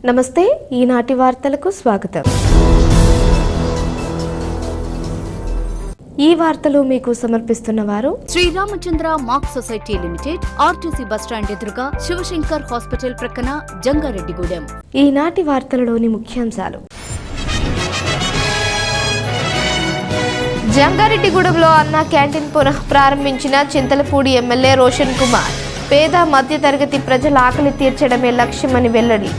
నమస్తే ఈనాటి వార్తలకు స్వాగతం। ఈ వార్తలు మీకు సమర్పిస్తున్నవారు శ్రీరామచంద్ర మాక్ సొసైటీ లిమిటెడ్, ఆర్టీసీ బస్టాండ్ ఎదురుగా, శివశంకర్ హాస్పిటల్ ప్రక్కన, జంగారెడ్డిగూడెం। ఈనాటి వార్తలలోని ముఖ్యాంశాలు। జంగారెడ్డిగూడెంలో అన్నా క్యాంటీన్ పునః ప్రారంభించిన చింతలపూడి ఎమ్మెల్యే రోషన్ కుమార్। పేద మధ్యతరగతి ప్రజల ఆకలి తీర్చడమే లక్ష్యమని వెల్లడి।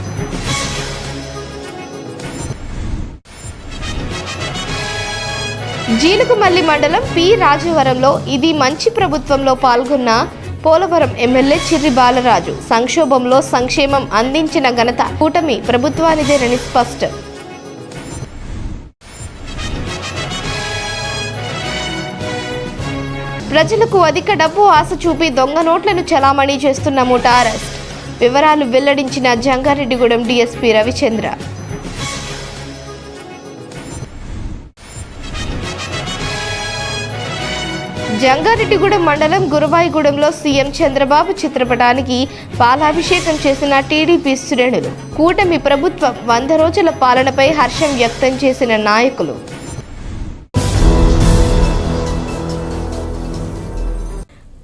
జీలుగుమల్లి మండలం పి రాజవరంలో ఇది మంచి ప్రభుత్వంలో పాల్గొన్న పోలవరం ఎమ్మెల్యే చిర్రి బాలరాజు। సంక్షోభంలో సంక్షేమం అందించిన ఘనత కూటమి ప్రభుత్వానిదేనని స్పష్టం। ప్రజలకు అధిక డబ్బు ఆశ చూపి దొంగ నోట్లను చలామణి చేస్తున్న ముఠా అరెస్ట్। వివరాలు వెల్లడించిన జంగారెడ్డిగూడెం డీఎస్పీ రవిచంద్ర। జంగారెడ్డిగూడెం మండలం గురవాయిగూడెంలో సీఎం చంద్రబాబు చిత్రపటానికి పాలాభిషేకం చేసిన టీడీపీ శ్రేణులు। కూటమి ప్రభుత్వం 100 రోజుల పాలనపై హర్షం వ్యక్తం చేసిన నాయకులు।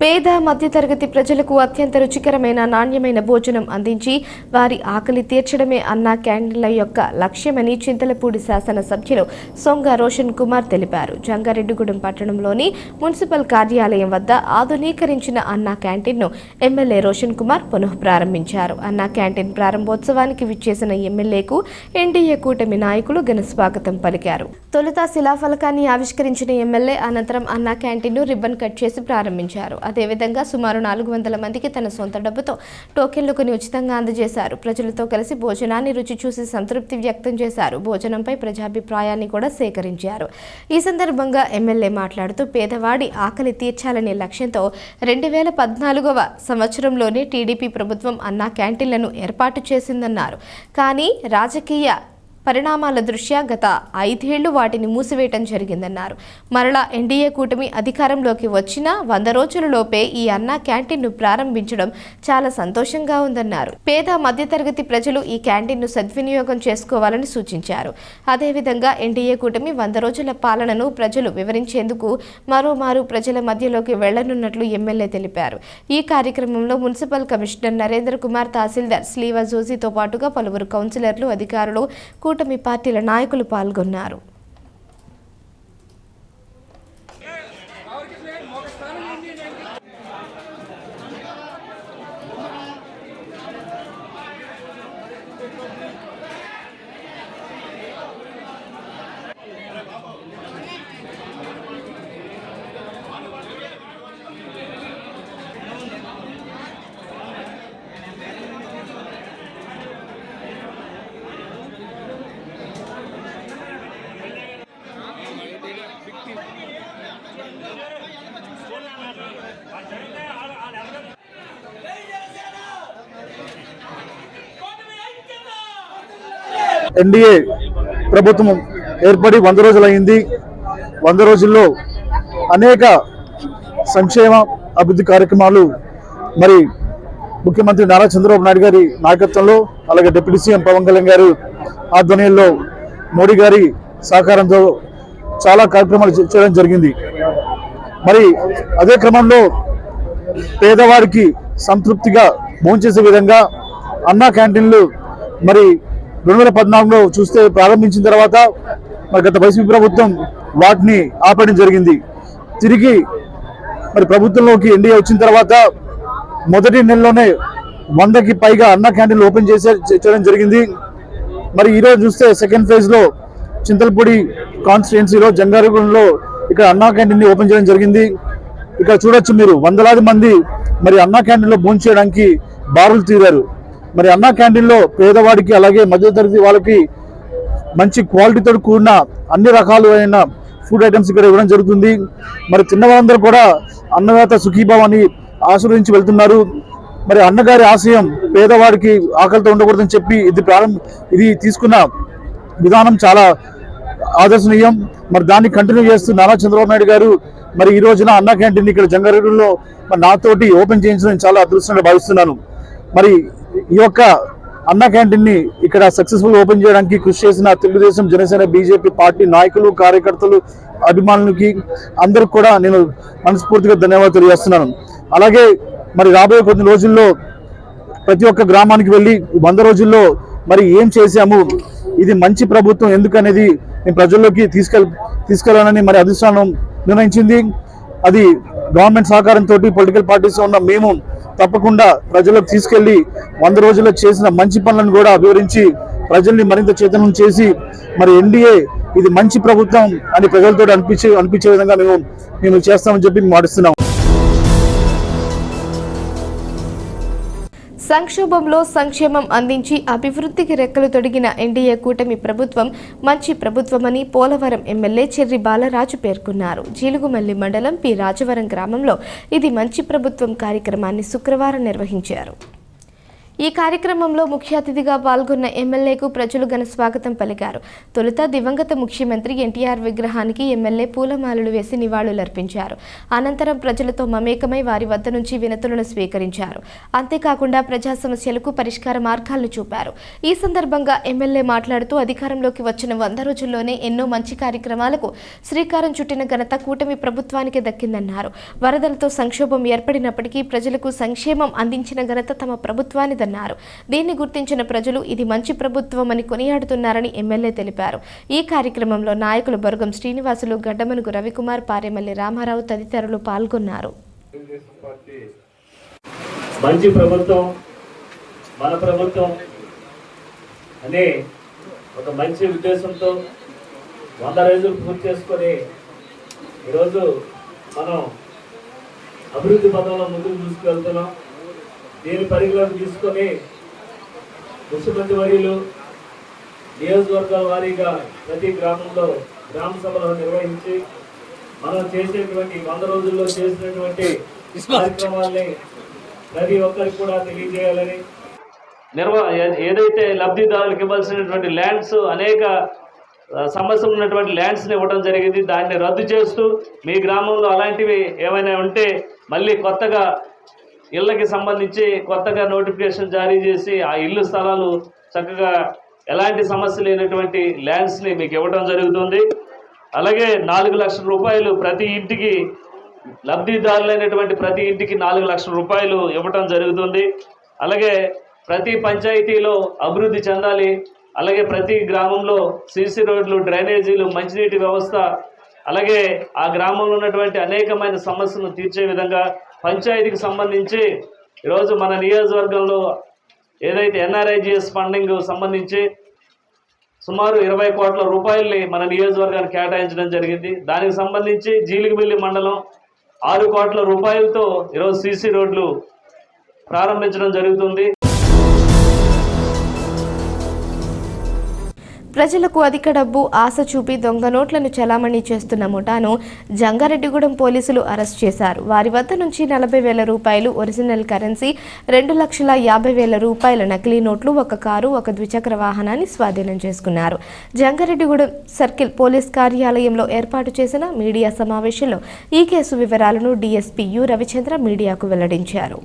పేద మధ్యతరగతి ప్రజలకు అత్యంత రుచికరమైన నాణ్యమైన భోజనం అందించి వారి ఆకలి తీర్చడమే అన్నా క్యాంటీన్ల యొక్క లక్ష్యమని చింతలపూడి శాసనసభ్యులు సొంగ రోషన్ కుమార్ తెలిపారు। జంగారెడ్డిగూడెం పట్టణంలోని మున్సిపల్ కార్యాలయం వద్ద ఆధునీకరించిన అన్నా క్యాంటీన్ను ఎమ్మెల్యే రోషన్ కుమార్ పునః ప్రారంభించారు। అన్నా క్యాంటీన్ ప్రారంభోత్సవానికి విచ్చేసిన ఎమ్మెల్యేకు ఎన్డీఏ కూటమి నాయకులు ఘన స్వాగతం పలికారు। తొలుత శిలాఫలకాన్ని ఆవిష్కరించిన ఎమ్మెల్యే అనంతరం అన్నా క్యాంటీన్ను రిబ్బన్ కట్ చేసి ప్రారంభించారు। అదేవిధంగా సుమారు 400 మందికి తన సొంత డబ్బుతో టోకెన్లు కొని ఉచితంగా అందజేశారు। ప్రజలతో కలిసి భోజనాన్ని రుచి చూసి సంతృప్తి వ్యక్తం చేశారు। భోజనంపై ప్రజాభిప్రాయాన్ని కూడా సేకరించారు। ఈ సందర్భంగా ఎమ్మెల్యే మాట్లాడుతూ పేదవాడి ఆకలి తీర్చాలనే లక్ష్యంతో 2014వ సంవత్సరంలోనే టీడీపీ ప్రభుత్వం అన్నా క్యాంటీన్లను ఏర్పాటు చేసిందన్నారు। కానీ రాజకీయ పరిణామాల దృష్ట్యా గత 5 ఏళ్లు వాటిని మూసివేయటం జరిగిందన్నారు। మరలా ఎన్డీఏ కూటమి అధికారంలోకి వచ్చిన 100 రోజులలోపే ఈ అన్నా క్యాంటీన్ను ప్రారంభించడం చాలా సంతోషంగా ఉందన్నారు। పేద మధ్యతరగతి ప్రజలు ఈ క్యాంటీన్ను సద్వినియోగం చేసుకోవాలని సూచించారు। అదేవిధంగా ఎన్డీఏ కూటమి 100 రోజుల పాలనను ప్రజలు వివరించేందుకు మరోమారు ప్రజల మధ్యలోకి వెళ్లనున్నట్లు ఎమ్మెల్యే తెలిపారు। ఈ కార్యక్రమంలో మున్సిపల్ కమిషనర్ నరేంద్ర కుమార్, తహసీల్దార్ స్లీవా జోజీతో పాటుగా పలువురు కౌన్సిలర్లు, అధికారులు, కూటమి పార్టీల నాయకులు పాల్గొన్నారు। ఎన్డీఏ ప్రభుత్వం ఏర్పడి 100 రోజులు అయింది। 100 రోజుల్లో అనేక సంక్షేమ అభివృద్ధి కార్యక్రమాలు మరి ముఖ్యమంత్రి నారా చంద్రబాబు నాయుడు గారి నాయకత్వంలో, అలాగే డిప్యూటీ సీఎం పవన్ కళ్యాణ్ గారు ఆధ్వర్యంలో, మోడీ గారి సహకారంతో చాలా కార్యక్రమాలు చేయడం జరిగింది। మరి అదే క్రమంలో పేదవారికి సంతృప్తిగా భోంచేసే విధంగా అన్నా క్యాంటీన్లు మరి 2014లో చూస్తే ప్రారంభించిన తర్వాత మరి గత వైసీపీ ప్రభుత్వం వాటిని ఆపేయడం జరిగింది। తిరిగి మరి ప్రభుత్వంలోకి ఎన్డీఏ వచ్చిన తర్వాత మొదటి నెలలోనే 100కి పైగా అన్నా క్యాంటీన్లు ఓపెన్ చేయడం జరిగింది। మరి ఈరోజు చూస్తే సెకండ్ ఫేజ్లో చింతలపూడి కాన్స్టిట్యుయెన్సీలో జంగారెడ్డిగూడెంలో ఇక్కడ అన్నా క్యాంటీన్ని ఓపెన్ చేయడం జరిగింది। ఇక్కడ చూడొచ్చు మీరు, వందలాది మంది మరి అన్నా క్యాంటీన్లో భోంచేయడానికి బారులు తీరారు। మరి అన్నా క్యాంటీన్లో పేదవాడికి అలాగే మధ్యతరగతి వాళ్ళకి మంచి క్వాలిటీతో కూడిన అన్ని రకాలైన ఫుడ్ ఐటమ్స్ ఇక్కడ ఇవ్వడం జరుగుతుంది। మరి తిన్నవారందరూ కూడా అన్నదాత సుఖీభావ్ అని ఆశీర్వదించి వెళ్తున్నారు। మరి అన్నగారి ఆశయం పేదవాడికి ఆకలితో ఉండకూడదని చెప్పి ఇది తీసుకున్న విధానం చాలా ఆదర్శనీయం। మరి దాన్ని కంటిన్యూ చేస్తూ నారా చంద్రబాబు నాయుడు గారు మరి ఈ రోజున అన్నా క్యాంటీన్ ఇక్కడ జంగారెడ్డిలో నాతోటి ఓపెన్ చేయించడం చాలా అదృష్టంగా భావిస్తున్నాను। మరి ఈ యొక్క అన్న క్యాంటీన్ని ఇక్కడ సక్సెస్ఫుల్ ఓపెన్ చేయడానికి కృషి చేసిన తెలుగుదేశం, జనసేన, బీజేపీ పార్టీ నాయకులు, కార్యకర్తలు, అభిమానులకి అందరికి కూడా నేను మనస్ఫూర్తిగా ధన్యవాదాలు తెలియజేస్తున్నాను. అలాగే మరి రాబోయే కొన్ని రోజుల్లో ప్రతి ఒక్క గ్రామానికి వెళ్ళి 100 రోజుల్లో మరి ఏం చేశాము, ఇది మంచి ప్రభుత్వం ఎందుకనేది మేము ప్రజల్లోకి తీసుకెళ్లాలని మరి అధిష్టానం నిర్ణయించింది. అది గవర్నమెంట్ సహకారంతో పొలిటికల్ పార్టీస్ ఉన్న మేము తప్పకుండా ప్రజలకు తీసుకెళ్లి 100 రోజుల్లో చేసిన మంచి పనులను కూడా వివరించి ప్రజల్ని మరింత చైతన్యం చేసి మరి ఎన్డీఏ ఇది మంచి ప్రభుత్వం అని ప్రజలతో అనిపించే విధంగా మేము చేస్తామని చెప్పి మాటిస్తున్నాం. సంక్షోభంలో సంక్షేమం అందించి అభివృద్ధికి రెక్కలు తొడిగిన ఎన్డీఏ కూటమి ప్రభుత్వం మంచి ప్రభుత్వమని పోలవరం ఎమ్మెల్యే చెర్రి బాలరాజు పేర్కొన్నారు. జీలుగుమల్లి మండలం పి రాజవరం గ్రామంలో ఇది మంచి ప్రభుత్వం కార్యక్రమాన్ని శుక్రవారం నిర్వహించారు. ఈ కార్యక్రమంలో ముఖ్య అతిథిగా పాల్గొన్న ఎమ్మెల్యేకు ప్రజలు ఘన స్వాగతం పలికారు. తొలుత దివంగత ముఖ్యమంత్రి ఎన్టీఆర్ విగ్రహానికి ఎమ్మెల్యే పూలమాలలు వేసి నివాళులర్పించారు. అనంతరం ప్రజలతో మమేకమై వారి వద్ద నుంచి వినతులను స్వీకరించారు. అంతేకాకుండా ప్రజా సమస్యలకు పరిష్కార మార్గాలను చూపారు. ఈ సందర్భంగా ఎమ్మెల్యే మాట్లాడుతూ అధికారంలోకి వచ్చిన 100 రోజుల్లోనే ఎన్నో మంచి కార్యక్రమాలకు శ్రీకారం చుట్టిన ఘనత కూటమి ప్రభుత్వానికి దక్కిందన్నారు. వరదలతో సంక్షోభం ఏర్పడినప్పటికీ ప్రజలకు సంక్షేమం అందించిన ఘనత తమ ప్రభుత్వాన్ని అన్నారు. దీన్ని గుర్తించిన ప్రజలు ఇది మంచి ప్రభుత్వమని కొనియాడుతున్నారని ఎమ్మెల్యే తెలిపారు. ఈ కార్యక్రమంలో నాయకులు బొరగం శ్రీనివాసులు, గడ్డమనుగు రవికుమార్, పారెమల్లి రామారావు తదితరులు పాల్గొన్నారు. మంచి ప్రభుత్వం, మన ప్రభుత్వం అనే ఒక మంచి ఉద్దేశంతో 100 రోజులు పూర్తి చేసుకొని ఈరోజు మనం అభివృద్ధి పథంలో ముందుకు తీసుకెళ్తున్నాం. దీని పరిగణలోకి తీసుకొని ముఖ్యమంత్రి వర్యులు నియోజకవర్గాల వారీగా ప్రతి గ్రామంలో గ్రామ సభలను నిర్వహించి మనం చేసేటువంటి 100 రోజుల్లో చేసినటువంటి కార్యక్రమాలని ప్రతి ఒక్కరికి కూడా తెలియజేయాలని, ఏదైతే లబ్ధిదారులకు ఇవ్వాల్సినటువంటి ల్యాండ్స్ అనేక సమస్యలు ఉన్నటువంటి ల్యాండ్స్ని ఇవ్వడం జరిగింది. దాన్ని రద్దు చేస్తూ మీ గ్రామంలో అలాంటివి ఏమైనా ఉంటే మళ్ళీ కొత్తగా ఇళ్ళకి సంబంధించి కొత్తగా నోటిఫికేషన్ జారీ చేసి ఆ ఇల్లు స్థలాలు చక్కగా ఎలాంటి సమస్య లేనటువంటి ల్యాండ్స్ని మీకు ఇవ్వడం జరుగుతుంది. అలాగే 4 లక్షల రూపాయలు ప్రతి ఇంటికి, లబ్ధిదారులైనటువంటి ప్రతి ఇంటికి 4 లక్షల రూపాయలు ఇవ్వడం జరుగుతుంది. అలాగే ప్రతి పంచాయతీలో అభివృద్ధి చెందాలి. అలాగే ప్రతి గ్రామంలో సీసీ రోడ్లు, డ్రైనేజీలు, మంచినీటి వ్యవస్థ, అలాగే ఆ గ్రామంలో ఉన్నటువంటి అనేకమైన సమస్యలను తీర్చే విధంగా పంచాయతీకి సంబంధించి ఈరోజు మన నియోజకవర్గంలో ఏదైతే ఎన్ఆర్ఐజిఎస్ ఫండింగ్ సంబంధించి సుమారు 20 కోట్ల రూపాయలని మన నియోజకవర్గానికి కేటాయించడం జరిగింది. దానికి సంబంధించి జీలుగుమిల్లి మండలం 6 కోట్ల రూపాయలతో ఈరోజు సీసీ రోడ్లు ప్రారంభించడం జరుగుతుంది. ప్రజలకు అధిక డబ్బు ఆశ చూపి దొంగ నోట్లను చలామణి చేస్తున్న ముఠాను జంగారెడ్డిగూడెం పోలీసులు అరెస్ట్ చేశారు. వారి వద్ద నుంచి 40,000 రూపాయలు ఒరిజినల్ కరెన్సీ, 2,50,000 రూపాయల నకిలీ నోట్లు, 1 కారు, 1 ద్విచక్ర వాహనాన్ని స్వాధీనం చేసుకున్నారు. జంగారెడ్డిగూడెం సర్కిల్ పోలీస్ కార్యాలయంలో ఏర్పాటు చేసిన మీడియా సమావేశంలో ఈ కేసు వివరాలను డీఎస్పీ యు రవిచంద్ర మీడియాకు వెల్లడించారు.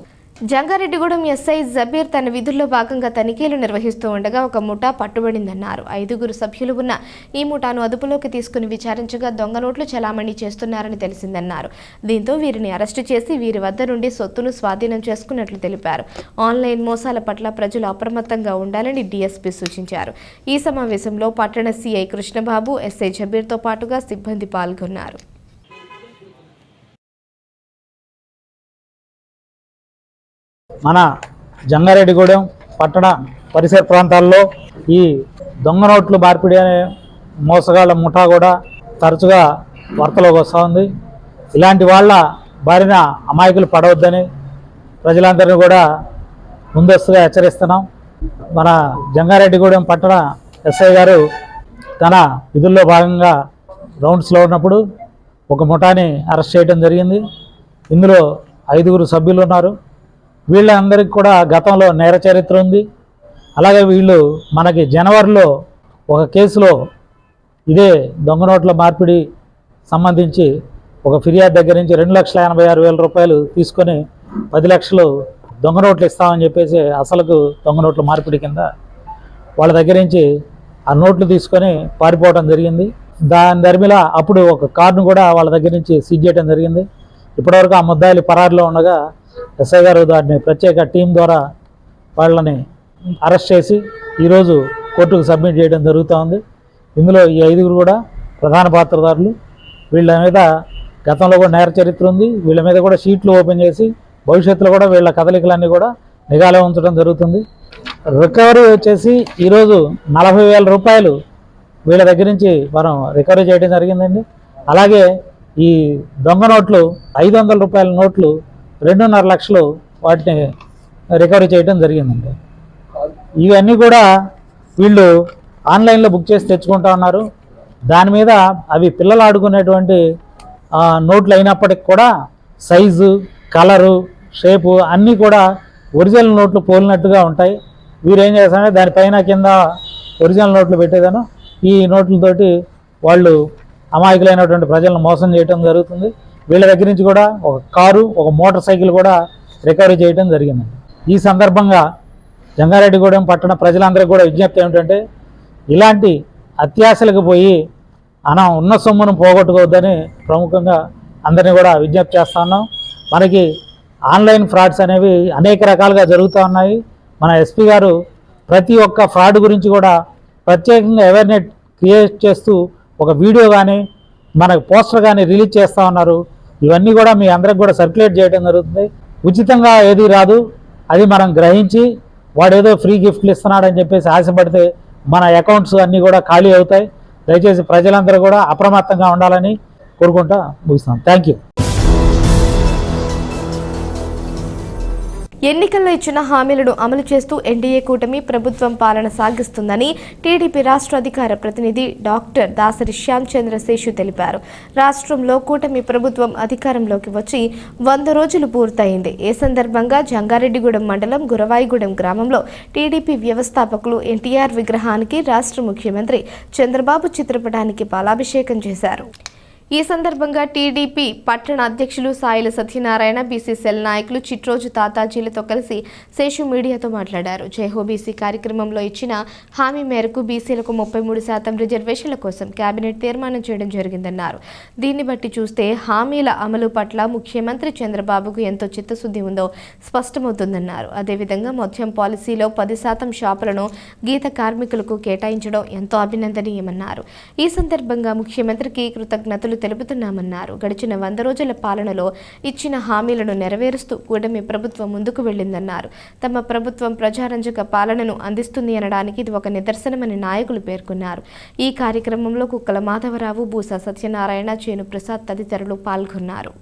జంగారెడ్డిగూడెం ఎస్ఐ జబీర్ తన విధుల్లో భాగంగా తనిఖీలు నిర్వహిస్తూ ఉండగా ఒక ముఠా పట్టుబడిందన్నారు. 5 సభ్యులు ఉన్న ఈ ముఠాను అదుపులోకి తీసుకుని విచారించగా దొంగ నోట్లు చలామణి చేస్తున్నారని తెలిసిందన్నారు. దీంతో వీరిని అరెస్టు చేసి వీరి వద్ద నుండి సొత్తును స్వాధీనం చేసుకున్నట్లు తెలిపారు. ఆన్లైన్ మోసాల పట్ల ప్రజలు అప్రమత్తంగా ఉండాలని డీఎస్పీ సూచించారు. ఈ సమావేశంలో పట్టణ సిఐ కృష్ణబాబు, ఎస్ఐ జబీర్తో పాటుగా సిబ్బంది పాల్గొన్నారు. మన జంగారెడ్డిగూడెం పట్టణ పరిసర ప్రాంతాల్లో ఈ దొంగ నోట్లు మార్పిడి అనే మోసగాళ్ల ముఠా కూడా తరచుగా వార్తలోకి వస్తూ ఉంది. ఇలాంటి వాళ్ళ బారిన అమాయకులు పడవద్దని ప్రజలందరినీ కూడా ముందస్తుగా హెచ్చరిస్తున్నాం. మన జంగారెడ్డిగూడెం పట్టణ ఎస్ఐ గారు తన విధుల్లో భాగంగా రౌండ్స్లో ఉన్నప్పుడు ఒక ముఠాని అరెస్ట్ చేయడం జరిగింది. ఇందులో 5 సభ్యులు ఉన్నారు. వీళ్ళందరికీ కూడా గతంలో నేర చరిత్ర ఉంది. అలాగే వీళ్ళు మనకి జనవరిలో ఒక కేసులో ఇదే దొంగ నోట్ల మార్పిడి సంబంధించి ఒక ఫిర్యాదు దగ్గర నుంచి 2,86,000 రూపాయలు తీసుకొని 10 లక్షలు దొంగ నోట్లు ఇస్తామని చెప్పేసి అసలుకు దొంగ నోట్ల మార్పిడి కింద వాళ్ళ దగ్గర నుంచి ఆ నోట్లు తీసుకొని పారిపోవడం జరిగింది. దాని ధర్మిల అప్పుడు ఒక కార్డును కూడా వాళ్ళ దగ్గర నుంచి సీజ్ చేయడం జరిగింది. ఇప్పటివరకు ఆ ముద్దాయిలు పరారులో ఉండగా ఎస్ఐ గారు దాన్ని ప్రత్యేక టీం ద్వారా వాళ్ళని అరెస్ట్ చేసి ఈరోజు కోర్టుకు సబ్మిట్ చేయడం జరుగుతూ ఉంది. ఇందులో ఈ 5 కూడా ప్రధాన పాత్రధారులు. వీళ్ళ మీద గతంలో కూడా నేర చరిత్ర ఉంది. వీళ్ళ మీద కూడా షీట్లు ఓపెన్ చేసి భవిష్యత్తులో కూడా వీళ్ళ కదలికలన్నీ కూడా నిఘాలో ఉంచడం జరుగుతుంది. రికవరీ వచ్చేసి ఈరోజు 40,000 రూపాయలు వీళ్ళ దగ్గర నుంచి మనం రికవరీ చేయడం జరిగిందండి. అలాగే ఈ దొంగ నోట్లు 500 రూపాయల నోట్లు 2.5 లక్షలు వాటిని రికవరీ చేయడం జరిగిందండి. ఇవన్నీ కూడా వీళ్ళు ఆన్లైన్లో బుక్ చేసి తెచ్చుకుంటా ఉన్నారు. దాని మీద అవి పిల్లలు ఆడుకునేటువంటి నోట్లు అయినప్పటికి కూడా సైజు, కలరు, షేపు అన్నీ కూడా ఒరిజినల్ నోట్లు పోలినట్టుగా ఉంటాయి. వీరు ఏం చేస్తారంటే దానిపైన కింద ఒరిజినల్ నోట్లు పెట్టేదాను ఈ నోట్లతోటి వాళ్ళు అమాయకులైనటువంటి ప్రజలను మోసం చేయడం జరుగుతుంది. వీళ్ళ దగ్గర నుంచి కూడా ఒక కారు, ఒక మోటార్ సైకిల్ కూడా రికవరీ చేయడం జరిగింది. ఈ సందర్భంగా జంగారెడ్డిగూడెం పట్టణ ప్రజలందరికీ కూడా విజ్ఞప్తి ఏమిటంటే ఇలాంటి అత్యాశలకు పోయి ఉన్న సొమ్మును పోగొట్టుకోవద్దని ప్రముఖంగా అందరినీ కూడా విజ్ఞప్తి చేస్తా ఉన్నాం. మనకి ఆన్లైన్ ఫ్రాడ్స్ అనేవి అనేక రకాలుగా జరుగుతూ ఉన్నాయి. మన ఎస్పీ గారు ప్రతి ఒక్క ఫ్రాడ్ గురించి కూడా ప్రత్యేకంగా అవేర్నెస్ క్రియేట్ చేస్తూ ఒక వీడియో కానీ మనకు పోస్టర్ కానీ రిలీజ్ చేస్తూ ఉన్నారు. ఇవన్నీ కూడా మీ అందరికి కూడా సర్క్యులేట్ చేయడం జరుగుతుంది. ఉచితంగా ఏది రాదు, అది మనం గ్రహించి వాడేదో ఫ్రీ గిఫ్ట్లు ఇస్తున్నాడని చెప్పేసి ఆశపడితే మన అకౌంట్స్ అన్నీ కూడా ఖాళీ అవుతాయి. దయచేసి ప్రజలందరూ కూడా అప్రమత్తంగా ఉండాలని కోరుకుంటా ముగిస్తాం. Thank you. ఎన్నికల్లో ఇచ్చిన హామీలను అమలు చేస్తూ ఎన్డీఏ కూటమి ప్రభుత్వం పాలన సాగిస్తుందని టీడీపీ రాష్ట్ర అధికార ప్రతినిధి డాక్టర్ దాసరి శ్యామ్ చంద్ర శేషు తెలిపారు. రాష్ట్రంలో కూటమి ప్రభుత్వం అధికారంలోకి వచ్చి 100 రోజులు పూర్తయింది. ఈ సందర్భంగా జంగారెడ్డిగూడెం మండలం గురవాయిగూడెం గ్రామంలో టీడీపీ వ్యవస్థాపకులు ఎన్టీఆర్ విగ్రహానికి రాష్ట్ర ముఖ్యమంత్రి చంద్రబాబు చిత్రపటానికి పాలాభిషేకం చేశారు. ఈ సందర్భంగా టీడీపీ పట్టణ అధ్యక్షులు సాయిల సత్యనారాయణ, బీసీసీఎల్ నాయకులు చిట్రోజు తాతాజీలతో కలిసి శేషు మీడియాతో మాట్లాడారు. జైహో బీసీ కార్యక్రమంలో ఇచ్చిన హామీ మేరకు బీసీలకు 33% రిజర్వేషన్ల కోసం కేబినెట్ తీర్మానం చేయడం జరిగిందన్నారు. దీన్ని బట్టి చూస్తే హామీల అమలు పట్ల ముఖ్యమంత్రి చంద్రబాబుకు ఎంతో చిత్తశుద్ధి ఉందో స్పష్టమవుతుందన్నారు. అదేవిధంగా మద్యం పాలసీలో 10% షాపులను గీత కార్మికులకు కేటాయించడం ఎంతో అభినందనీయమన్నారు. ఈ సందర్భంగా ముఖ్యమంత్రికి కృతజ్ఞతలు తెలుపుతున్నామన్నారు. గడిచిన 100 రోజుల పాలనలో ఇచ్చిన హామీలను నెరవేరుస్తూ కూటమి ప్రభుత్వం ముందుకు వెళ్లిందన్నారు. తమ ప్రభుత్వం ప్రజారంజక పాలనను అందిస్తుంది అనడానికి ఇది ఒక నిదర్శనమని నాయకులు పేర్కొన్నారు. ఈ కార్యక్రమంలో కుక్కల మాధవరావు, బూసా సత్యనారాయణ, చేను ప్రసాద్ తదితరులు పాల్గొన్నారు.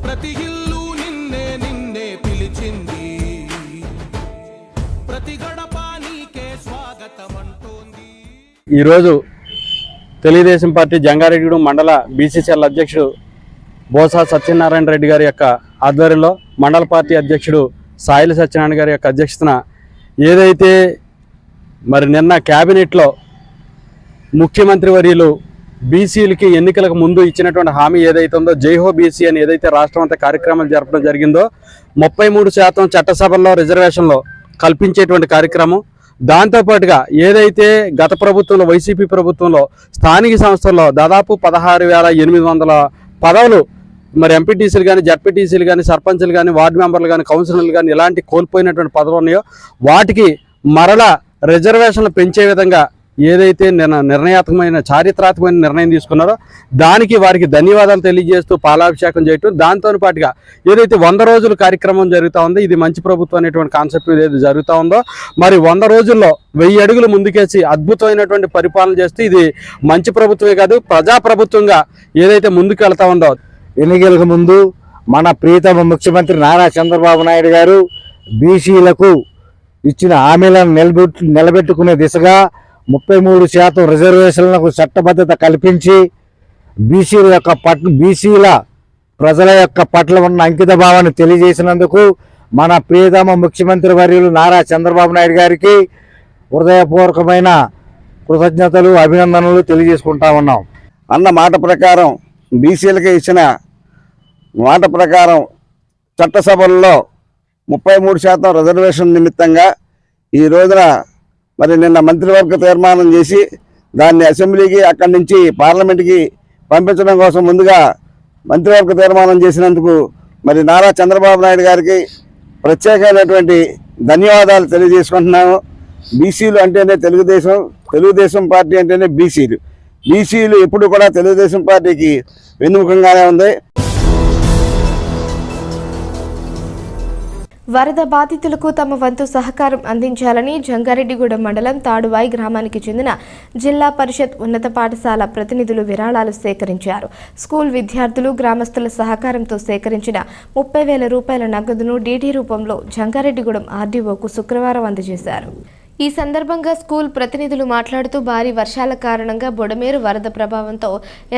ప్రతి ఇల్లు నిన్నే నిన్నే పిలిచింది, ప్రతి గడప నీకే స్వాగతం అంటోంది. ఈరోజు తెలుగుదేశం పార్టీ జంగారెడ్డిగూడెం మండల బీసీసీఎల్ అధ్యక్షుడు బోసా సత్యనారాయణ రెడ్డి గారి యొక్క ఆధ్వర్యంలో మండల పార్టీ అధ్యక్షుడు సాయిల సత్యనారాయణ గారి యొక్క అధ్యక్షతన ఏదైతే మరి నిన్న క్యాబినెట్లో ముఖ్యమంత్రి వర్యులు బీసీలకి ఎన్నికలకు ముందు ఇచ్చినటువంటి హామీ ఏదైతే ఉందో జైహో బీసీ అని ఏదైతే రాష్ట్రం అంతా కార్యక్రమాలు జరపడం జరిగిందో 33% చట్టసభల్లో రిజర్వేషన్లో కల్పించేటువంటి కార్యక్రమం, దాంతోపాటుగా ఏదైతే గత ప్రభుత్వంలో వైసీపీ ప్రభుత్వంలో స్థానిక సంస్థల్లో దాదాపు 16,800 పదవులు మరి ఎంపీటీసీలు కానీ, జడ్పీటీసీలు కానీ, సర్పంచులు కానీ, వార్డు మెంబర్లు కానీ, కౌన్సిలర్లు కానీ ఇలాంటి కోల్పోయినటువంటి పదవులు ఉన్నాయో వాటికి మరలా రిజర్వేషన్లు పెంచే విధంగా ఏదైతే నిర్ణయాత్మకమైన చారిత్రాత్మకమైన నిర్ణయం తీసుకున్నారో దానికి వారికి ధన్యవాదాలు తెలియజేస్తూ పాలాభిషేకం చేయటం, దాంతో పాటుగా ఏదైతే 100 రోజుల కార్యక్రమం జరుగుతూ ఉందో ఇది మంచి ప్రభుత్వం అనేటువంటి కాన్సెప్ట్ ఏదైతే జరుగుతూ ఉందో మరి 100 రోజుల్లో 1000 అడుగులు ముందుకేసి అద్భుతమైనటువంటి పరిపాలన చేస్తూ ఇది మంచి ప్రభుత్వమే కాదు ప్రజాప్రభుత్వంగా ఏదైతే ముందుకు వెళ్తా ఉందో. ఎన్నికలకు ముందు మన ప్రియతమ ముఖ్యమంత్రి నారా చంద్రబాబు నాయుడు గారు బీసీలకు ఇచ్చిన హామీలను నిలబెట్టుకునే దిశగా 33% రిజర్వేషన్లకు చట్టబద్ధత కల్పించి బీసీల ప్రజల యొక్క పట్ల ఉన్న అంకిత భావాన్ని తెలియజేసినందుకు మన ప్రియతమ ముఖ్యమంత్రి వర్యులు నారా చంద్రబాబు నాయుడు గారికి హృదయపూర్వకమైన కృతజ్ఞతలు, అభినందనలు తెలియజేసుకుంటా ఉన్నాం. అన్న మాట ప్రకారం బీసీలకి ఇచ్చిన మాట ప్రకారం చట్టసభల్లో 33% రిజర్వేషన్ నిమిత్తంగా ఈ రోజున మరి నిన్న మంత్రివర్గ తీర్మానం చేసి దాన్ని అసెంబ్లీకి అక్కడి నుంచి పార్లమెంట్కి పంపించడం కోసం ముందుగా మంత్రివర్గ తీర్మానం చేసినందుకు మరి నారా చంద్రబాబు నాయుడు గారికి ప్రత్యేకమైనటువంటి ధన్యవాదాలు తెలియజేసుకుంటున్నాము. బీసీలు అంటేనే తెలుగుదేశం పార్టీ అంటేనే బీసీలు ఎప్పుడు కూడా తెలుగుదేశం పార్టీకి వెన్నుముఖంగానే ఉంది. వరద బాధితులకు తమ వంతు సహకారం అందించాలని జంగారెడ్డిగూడెం మండలం తాడువాయి గ్రామానికి చెందిన జిల్లా పరిషత్ ఉన్నత పాఠశాల ప్రతినిధులు విరాళాలు సేకరించారు. స్కూల్ విద్యార్థులు గ్రామస్తుల సహకారంతో సేకరించిన 30,000 రూపాయల నగదును డీడీ రూపంలో జంగారెడ్డిగూడెం ఆర్డీఓకు శుక్రవారం అందజేశారు. ఈ సందర్భంగా స్కూల్ ప్రతినిధులు మాట్లాడుతూ భారీ వర్షాల కారణంగా బుడమేరు వరద ప్రభావంతో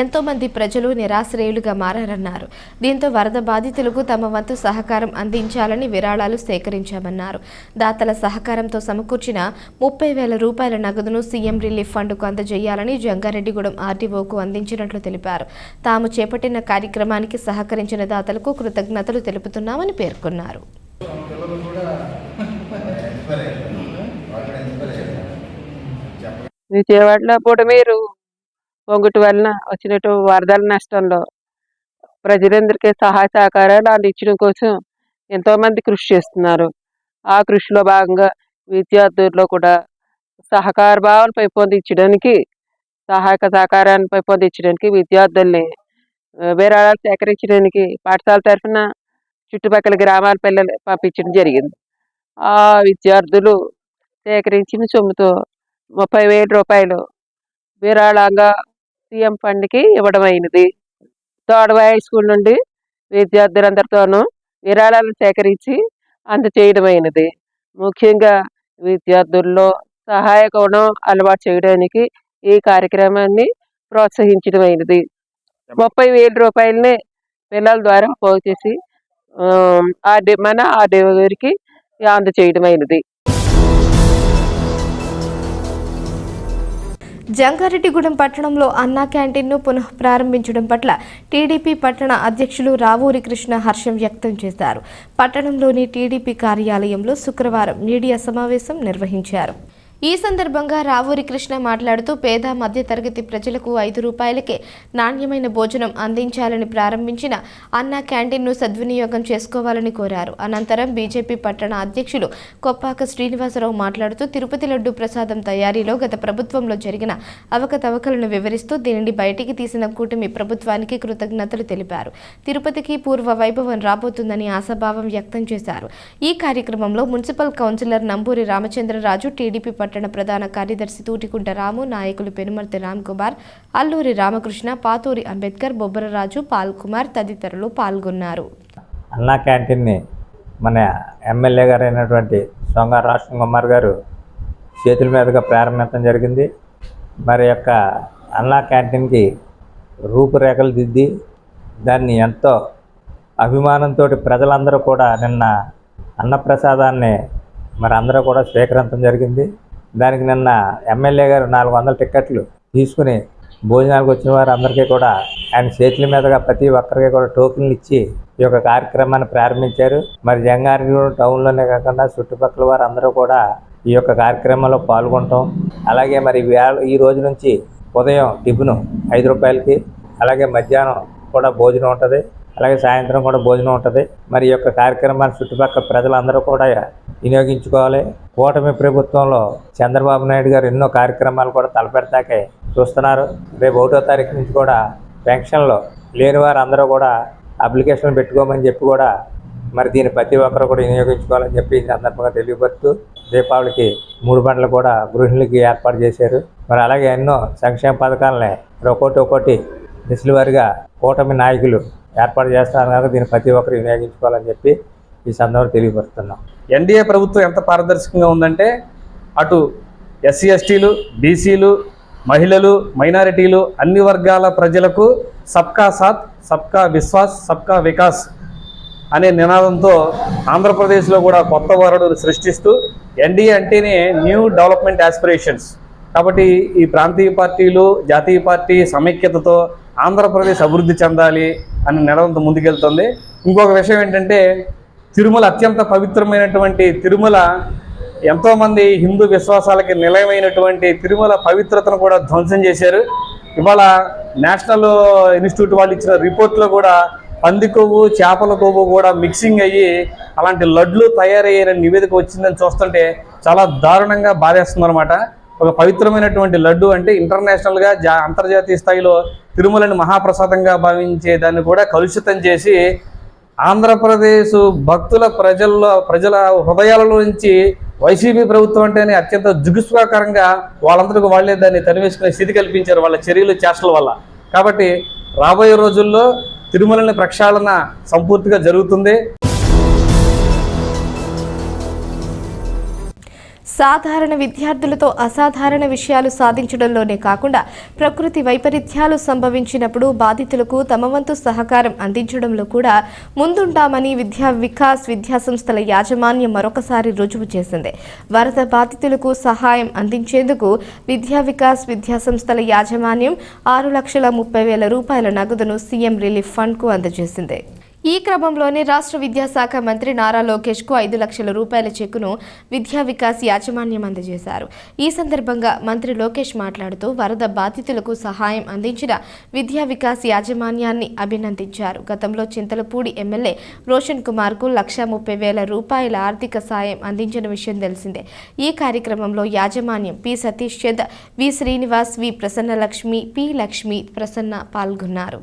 ఎంతో మంది ప్రజలు నిరాశ్రయులుగా మారారన్నారు. దీంతో వరద బాధితులకు తమ వంతు సహకారం అందించాలని విరాళాలు సేకరించామన్నారు. దాతల సహకారంతో సమకూర్చిన 30,000 రూపాయల నగదును సీఎం రిలీఫ్ ఫండ్కు అందజేయాలని జంగారెడ్డిగూడెం ఆర్డీఓకు అందించినట్లు తెలిపారు. తాము చేపట్టిన కార్యక్రమానికి సహకరించిన దాతలకు కృతజ్ఞతలు తెలుపుతున్నామని పేర్కొన్నారు. విజయవాడలో బుడమేరు పొంగుటి వలన వచ్చినట్టు వరదల నష్టంలో ప్రజలందరికీ సహాయ సహకారాలు అందించడం కోసం ఎంతోమంది కృషి చేస్తున్నారు. ఆ కృషిలో భాగంగా విద్యార్థుల్లో కూడా సహకార భావాన్ని పెంపొందించడానికి సహకారాన్ని పెంపొందించడానికి విద్యార్థుల్ని విరాళాలు సేకరించడానికి పాఠశాల తరఫున చుట్టుపక్కల గ్రామాల పిల్లలు పంపించడం జరిగింది. ఆ విద్యార్థులు సేకరించిన సొమ్ముతో 30,000 రూపాయలు విరాళంగా సీఎం ఫండ్కి ఇవ్వడం అయినది. తాడువాయి స్కూల్ నుండి విద్యార్థులందరితోనూ విరాళాలు సేకరించి అందచేయడం అయినది. ముఖ్యంగా విద్యార్థుల్లో సహాయ గుణం అలవాటు చేయడానికి ఈ కార్యక్రమాన్ని ప్రోత్సహించడం అయినది. 30,000 రూపాయలని పిల్లల ద్వారా పోగు చేసి మన ఆర్డీఓ గారికి అందచేయడం అయినది. జంగారెడ్డిగూడెం పట్టణంలో అన్నా క్యాంటీన్ను పునః ప్రారంభించడం పట్ల టీడీపీ పట్టణ అధ్యక్షులు రావూరి కృష్ణ హర్షం వ్యక్తం చేశారు. పట్టణంలోని టీడీపీ కార్యాలయంలో శుక్రవారం మీడియా సమావేశం నిర్వహించారు. ఈ సందర్భంగా రావూరి కృష్ణ మాట్లాడుతూ పేద మధ్యతరగతి ప్రజలకు 5 రూపాయలకే నాణ్యమైన భోజనం అందించాలని ప్రారంభించిన అన్నా క్యాంటీన్ను సద్వినియోగం చేసుకోవాలని కోరారు. అనంతరం బీజేపీ పట్టణ అధ్యక్షులు కొప్పాక శ్రీనివాసరావు మాట్లాడుతూ తిరుపతి లడ్డు ప్రసాదం తయారీలో గత ప్రభుత్వంలో జరిగిన అవకతవకలను వివరిస్తూ దీనిని బయటికి తీసిన కూటమి ప్రభుత్వానికి కృతజ్ఞతలు తెలిపారు. తిరుపతికి పూర్వ వైభవం రాబోతుందని ఆశాభావం వ్యక్తం చేశారు. ఈ కార్యక్రమంలో మున్సిపల్ కౌన్సిలర్ నంబూరి రామచంద్రరాజు, టీడీపీ పట్టణ ప్రధాన కార్యదర్శి తూటికుంట రాము, నాయకులు పెనుమర్తి రామ్ కుమార్, అల్లూరి రామకృష్ణ, పాతూరి అంబేద్కర్, బొబ్బరరాజు, పాల్ కుమార్ తదితరులు పాల్గొన్నారు. అన్నా క్యాంటీన్ని మన ఎమ్మెల్యే గారు అయినటువంటి సొంగ రాష్ట్రం కుమార్ గారు చేతుల మీదుగా ప్రారంభించడం జరిగింది. మరి యొక్క అన్నా క్యాంటీన్కి రూపురేఖలు దిద్ది దాన్ని ఎంతో అభిమానంతో ప్రజలందరూ కూడా నిన్న అన్నప్రసాదాన్ని మరి అందరూ కూడా స్వీకరించడం జరిగింది. దానికి నిన్న ఎమ్మెల్యే గారు 400 టిక్కెట్లు తీసుకుని భోజనాలకు వచ్చిన వారు అందరికీ కూడా ఆయన చేతుల మీదుగా ప్రతి ఒక్కరికి కూడా టోకెన్లు ఇచ్చి ఈ యొక్క కార్యక్రమాన్ని ప్రారంభించారు. మరి జంగారెడ్డిగూడెం టౌన్లోనే కాకుండా చుట్టుపక్కల వారు అందరూ కూడా ఈ యొక్క కార్యక్రమంలో పాల్గొనటం, అలాగే మరి ఈ రోజు నుంచి ఉదయం టిఫిను 5 రూపాయలకి, అలాగే మధ్యాహ్నం కూడా భోజనం ఉంటుంది, అలాగే సాయంత్రం కూడా భోజనం ఉంటుంది. మరి ఈ యొక్క కార్యక్రమాన్ని చుట్టుపక్కల ప్రజలందరూ కూడా వినియోగించుకోవాలి. కూటమి ప్రభుత్వంలో చంద్రబాబు నాయుడు గారు ఎన్నో కార్యక్రమాలు కూడా తలపెడతాకే చూస్తున్నారు. రేపు 1వ తారీఖు నుంచి కూడా పెన్షన్లో లేని వారు అందరూ కూడా అప్లికేషన్ పెట్టుకోమని చెప్పి కూడా మరి దీన్ని ప్రతి ఒక్కరు కూడా వినియోగించుకోవాలని చెప్పి ఈ సందర్భంగా తెలియపరుస్తూ దీపావళికి 3 బండ్లు కూడా గృహిణులకి ఏర్పాటు చేశారు. మరి అలాగే ఎన్నో సంక్షేమ పథకాలని ఒక్కొక్కటి దిశల వారిగా కూటమి నాయకులు ఏర్పాటు చేస్తున్నారు కనుక దీన్ని ప్రతి ఒక్కరు వినియోగించుకోవాలని చెప్పి ఈ సందర్భంగా తెలియపరుస్తున్నాం. ఎన్డీఏ ప్రభుత్వం ఎంత పారదర్శకంగా ఉందంటే అటు ఎస్సీ ఎస్టీలు, బీసీలు, మహిళలు, మైనారిటీలు అన్ని వర్గాల ప్రజలకు సబ్కా సాత్ సబ్కా విశ్వాస్ సబ్కా వికాస్ అనే నినాదంతో ఆంధ్రప్రదేశ్లో కూడా కొత్త వరడును సృష్టిస్తూ ఎన్డీఏ అంటేనే న్యూ డెవలప్మెంట్ ఆస్పిరేషన్స్ కాబట్టి ఈ ప్రాంతీయ పార్టీలు జాతీయ పార్టీ సమైక్యతతో ఆంధ్రప్రదేశ్ అభివృద్ధి చెందాలి అనే నినాదంతో ముందుకెళ్తుంది. ఇంకొక విషయం ఏంటంటే తిరుమల అత్యంత పవిత్రమైనటువంటి తిరుమల ఎంతోమంది హిందూ విశ్వాసాలకి నిలయమైనటువంటి తిరుమల పవిత్రతను కూడా ధ్వంసం చేశారు. ఇవాళ నేషనల్ ఇన్స్టిట్యూట్ వాళ్ళు ఇచ్చిన రిపోర్ట్లో కూడా పంది కొవ్వు చేపల కొవ్వు కూడా మిక్సింగ్ అయ్యి అలాంటి లడ్లు తయారయ్యే నివేదిక వచ్చిందని చూస్తుంటే చాలా దారుణంగా బాధేస్తుంది అనమాట. ఒక పవిత్రమైనటువంటి లడ్డు అంటే ఇంటర్నేషనల్గా అంతర్జాతీయ స్థాయిలో తిరుమలని మహాప్రసాదంగా భావించే దాన్ని కూడా కలుషితం చేసి ఆంధ్రప్రదేశ్ భక్తుల ప్రజల హృదయాలలో నుంచి వైసీపీ ప్రభుత్వం అంటేనే అత్యంత జుగుస్వాకరంగా వాళ్ళందరికీ వాళ్లే దాన్ని తరివేసుకునే స్థితి కల్పించారు వాళ్ళ చర్యలు చేష్టల వల్ల. కాబట్టి రాబోయే రోజుల్లో తిరుమలని ప్రక్షాళన సంపూర్తిగా జరుగుతుంది. సాధారణ విద్యార్థులతో అసాధారణ విషయాలు సాధించడంలోనే కాకుండా ప్రకృతి వైపరీత్యాలు సంభవించినప్పుడు బాధితులకు తమ వంతు సహకారం అందించడంలో కూడా ముందుంటామని విద్యా వికాస్ విద్యాసంస్థల యాజమాన్యం మరొకసారి రుజువు చేసింది. వరద బాధితులకు సహాయం అందించేందుకు విద్యా వికాస్ విద్యాసంస్థల యాజమాన్యం 6,30,000 రూపాయల నగదును సీఎం రిలీఫ్ ఫండ్కు అందజేసింది. ఈ క్రమంలోనే రాష్ట్ర విద్యాశాఖ మంత్రి నారా లోకేష్కు 5 లక్షల రూపాయల చెక్కును విద్యా వికాస్ యాజమాన్యం అందజేశారు. ఈ సందర్భంగా మంత్రి లోకేష్ మాట్లాడుతూ వరద బాధితులకు సహాయం అందించిన విద్యా వికాస్ యాజమాన్యాన్ని అభినందించారు. గతంలో చింతలపూడి ఎమ్మెల్యే రోషన్ కుమార్కు 1,30,000 రూపాయల ఆర్థిక సాయం అందించిన విషయం తెలిసిందే. ఈ కార్యక్రమంలో యాజమాన్యం P Satish Chand, V Srinivas, V Prasannalakshmi, P Lakshmi Prasanna పాల్గొన్నారు.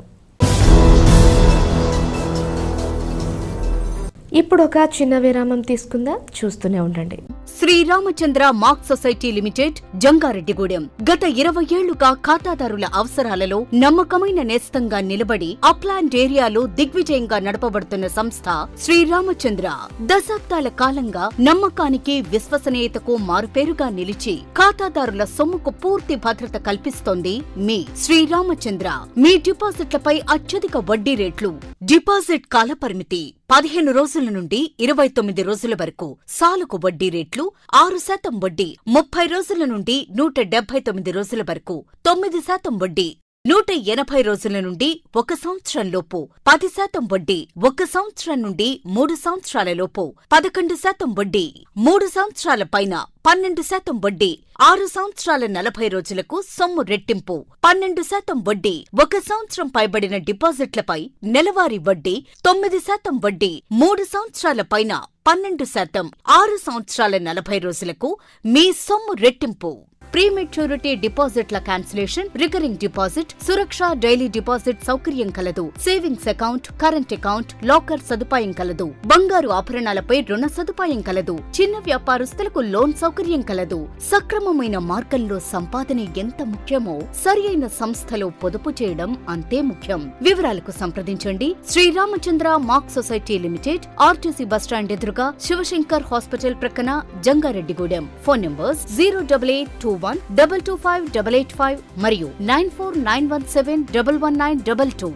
ఇప్పుడు ఒక చిన్న విరామం తీసుకుందాం, చూస్తూనే ఉండండి. Sriramachandra mark society limited, Jangareddygudem. గత 20 ఏళ్లుగా ఖాతాదారుల అవసరాలలో నమ్మకమైన నేస్తంగా నిలబడి అప్లాండ్ ఏరియాలో దిగ్విజయంగా నడపబడుతున్న సంస్థ శ్రీరామచంద్ర. దశాబ్దాల కాలంగా నమ్మకానికి విశ్వసనీయతకు మారుపేరుగా నిలిచి ఖాతాదారుల సొమ్ముకు పూర్తి భద్రత కల్పిస్తోంది మీ శ్రీరామచంద్ర. మీ డిపాజిట్లపై అత్యధిక వడ్డీ రేట్లు, డిపాజిట్ కాలపరిమితి 15 రోజుల నుండి 29 రోజుల వరకు, సాలుకు వడ్డీ రేట్లు 6% వడ్డీ 30 రోజుల నుండి 179 రోజుల వరకు, 9% వడ్డీ 180 రోజుల నుండి 1 సంవత్సరం లోపు, 10% వడ్డీ 1 సంవత్సరం నుండి 3 సంవత్సరాల లోపు, 11% వడ్డీ 3 సంవత్సరాల పైన, 12% వడ్డీ 6 సంవత్సరాల 40 రోజులకు సొమ్ము రెట్టింపు, 12% వడ్డీ 1 సంవత్సరం పైబడిన డిపాజిట్లపై నెలవారీ వడ్డీ, 9% వడ్డీ 3 సంవత్సరాల పైన, 12% 6 సంవత్సరాల 40 రోజులకు మీ సొమ్ము రెట్టింపు. ప్రీమెచ్యూరిటీ డిపాజిట్ల క్యాన్సిలేషన్, రికరింగ్ డిపాజిట్, సురక్ష డైలీ డిపాజిట్ సౌకర్యం కలదు. Savings account, current account, locker సదుపాయం కలదు. బంగారు ఆభరణాలపై రుణ సదుపాయం కలదు. చిన్న వ్యాపారస్తులకు లోన్ సౌకర్యం కలదు. సక్రమమైన మార్గంలో సంపాదన ఎంత ముఖ్యమో సరియైన సంస్థలో పొదుపు చేయడం అంతే ముఖ్యం. వివరాలకు సంప్రదించండి. Sriramachandra mark society limited, RTC bus stand ఎదురుగా, శివశంకర్ హాస్పిటల్ ప్రక్కన, జంగారెడ్డిగూడెం. ఫోన్ నంబర్స్ 08821225885 మరియు 9491711922.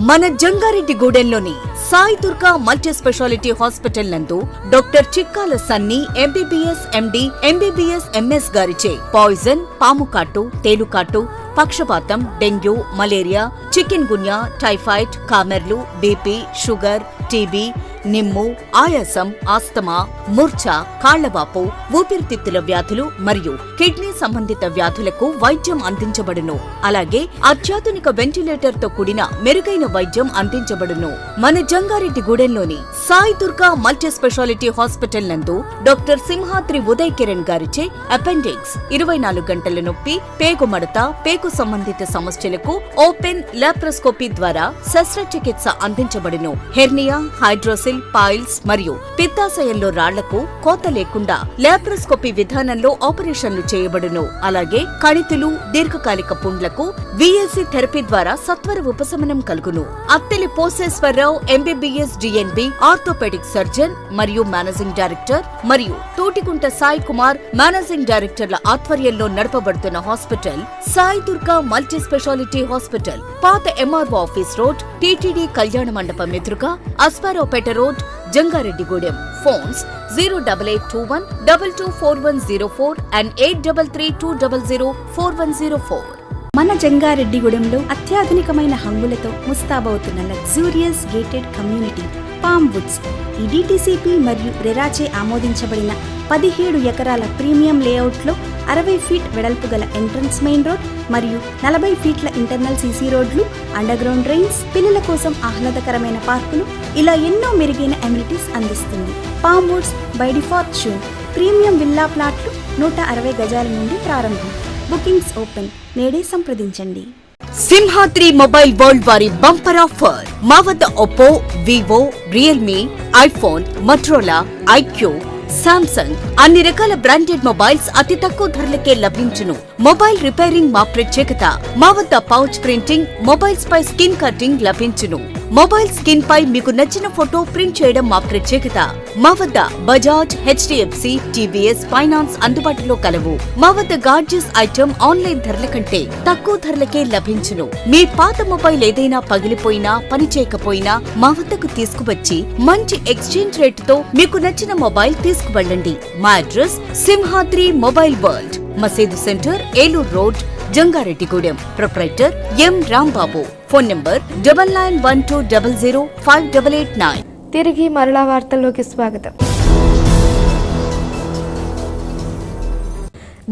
మన జంగారెడ్డిగూడెంలోని Sai Durga multi speciality hospital నందు doctor Chikkala Sunny MBBS MD, MBBS MS గారిచే పాయిజన్, పాముకాటు, తేలుకాటు, పక్షపాతం, dengue, malaria, chikungunya, typhoid, కామెర్లు, బీపీ, షుగర్, టీబీ, నిమ్ము, ఆయాసం, ఆస్తమా, మూర్ఛ, కాళ్లవాపు, ఊపిరితిత్తుల వ్యాధులు మరియు కిడ్నీ సంబంధిత వ్యాధులకు వైద్యం అందించబడును. అలాగే అత్యాధునిక వెంటిలేటర్ తో కూడిన మెరుగైన వైద్యం అందించబడును. మన జంగారెడ్డిగూడెంలోని Sai Durga multi speciality hospital నందు డాక్టర్ సింహాద్రి ఉదయ్ కిరణ్ గారిచే అపెండిక్స్, 24 గంటల నొప్పి, పేగు మడత, పేగు సంబంధిత సమస్యలకు ఓపెన్ లాప్రోస్కోపీ ద్వారా శస్త్రచికిత్స అందించబడును. హెర్నియా, హైడ్రోసిల్, టాన్సిల్, పైల్స్ మరియు పిత్తాశయంలో రాళ్లకు కోత లేకుండా లాప్రోస్కోపీ విధానంలో ఆపరేషన్లు చేయబడును. అలాగే కణితులు, దీర్ఘకాలిక పుండ్లకు VSC థెరపీ ద్వారా సత్వర ఉపశమనం కలుగును. Atteli Poseswararao MBBS DNB orthopaedic surgeon మరియు మేనేజింగ్ డైరెక్టర్ మరియు తోటికుంట సాయి కుమార్ మేనేజింగ్ డైరెక్టర్ల ఆధ్వర్యంలో నడపబడుతున్న hospital Sai Durga multi speciality hospital, పాత MRO ఆఫీస్ రోడ్, TTD కళ్యాణ మండపం ఎదురుగా, Aswaraopeta road, Jangareddygudem. Phones 08821 224104 and 8332004104. మన జంగారెడ్డిగూడెంలో అత్యాధునికమైన హంగులతో ముస్తాబవుతున్న luxurious gated community palm woods. ఈ DTCP మరియు రెరాచే ఆమోదించబడిన 17 ఎకరాల ప్రీమియం లేఅవుట్లో 60 ఫీట్ వెడల్పు గల ఎంట్రన్స్ మెయిన్ రోడ్ మరియు 40 ఫీట్ల ఇంటర్నల్ CC రోడ్లు, అండర్గ్రౌండ్ డ్రైన్స్, పిల్లల కోసం ఆహ్లాదకరమైన పార్కులు, ఇలా ఎన్నో మెరుగైన అమ్యూనిటీస్ అందిస్తుంది. Palm Woods by default zone premium villa ప్లాట్లు 160 గజాల నుండి ప్రారంభం. Bookings open. నేడే సంప్రదించండి. సింహాద్రి మొబైల్ వరల్డ్ వారి బంపర్ ఆఫర్. మా వద్ద Oppo, Vivo, Realme, iPhone, Motorola, IQ, Samsung అన్ని రకాల బ్రాండెడ్ మొబైల్స్ అతి తక్కువ ధరలకే లభించును. మొబైల్ రిపేరింగ్ మా ప్రత్యేకత. మా వద్ద పౌచ్ ప్రింటింగ్, మొబైల్స్ పై స్కిన్ కటింగ్ లభించును. మొబైల్ స్కిన్ పై మీకు నచ్చిన ఫోటో ప్రింట్ చేయడం మా ప్రత్యేకత. మా వద్ద బజాజ్, HDFC, TVS ఫైనాన్స్ అందుబాటులో కలవు. మా వద్ద గార్జియస్ ఐటమ్ ఆన్లైన్ ధరల కంటే తక్కువ ధరలకే లభించును. మీ పాత మొబైల్ ఏదైనా పగిలిపోయినా, పనిచేయకపోయినా మా వద్దకు తీసుకువచ్చి మంచి ఎక్స్చేంజ్ రేటుతో మీకు నచ్చిన మొబైల్ తీసుకువెళ్ళండి. మా అడ్రస్ సింహాద్రి మొబైల్ వరల్డ్, మసీదు centre, Eluru road, Jangareddygudem. Proprietor M. Rambabu. Phone number 9912005889. తిరిగి మరలా వార్తల్లోకి స్వాగతం.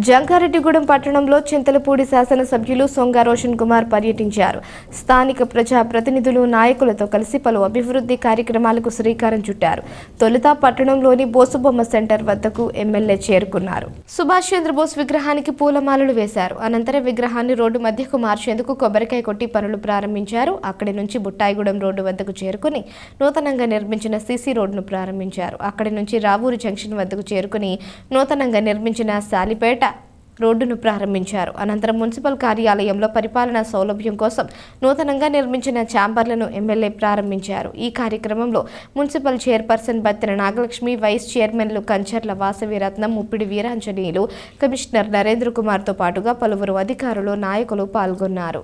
జంగారెడ్డిగూడెం పట్టణంలో చింతలపూడి శాసనసభ్యులు సొంగ రోషన్ కుమార్ పర్యటించారు. స్థానిక ప్రజా ప్రతినిధులు, నాయకులతో కలిసి పలు అభివృద్ధి కార్యక్రమాలకు శ్రీకారం చుట్టారు. తొలుత పట్టణంలోని బోసుబొమ్మ సెంటర్ వద్దకు ఎమ్మెల్యే చేరుకున్నారు. సుభాష్ చంద్రబోస్ విగ్రహానికి పూలమాలలు వేశారు. అనంతరం విగ్రహాన్ని రోడ్డు మధ్యకు మార్చేందుకు కొబ్బరికాయ కొట్టి పనులు ప్రారంభించారు. అక్కడి నుంచి బుట్టాయిగూడెం రోడ్డు వద్దకు చేరుకుని నూతనంగా నిర్మించిన CC రోడ్డును ప్రారంభించారు. అక్కడి నుంచి రావూరు జంక్షన్ వద్దకు చేరుకుని నూతనంగా నిర్మించిన సాలిపేట రోడ్డును ప్రారంభించారు. అనంతరం మున్సిపల్ కార్యాలయంలో పరిపాలనా సౌలభ్యం కోసం నూతనంగా నిర్మించిన ఛాంబర్లను ఎమ్మెల్యే ప్రారంభించారు. ఈ కార్యక్రమంలో municipal chairperson Battena Nagalakshmi, vice చైర్మన్లు కంచర్ల వాసవిరత్నం, ముప్పిడి వీరాంజనేయులు, కమిషనర్ నరేంద్ర కుమార్తో పాటుగా పలువురు అధికారులు, నాయకులు పాల్గొన్నారు.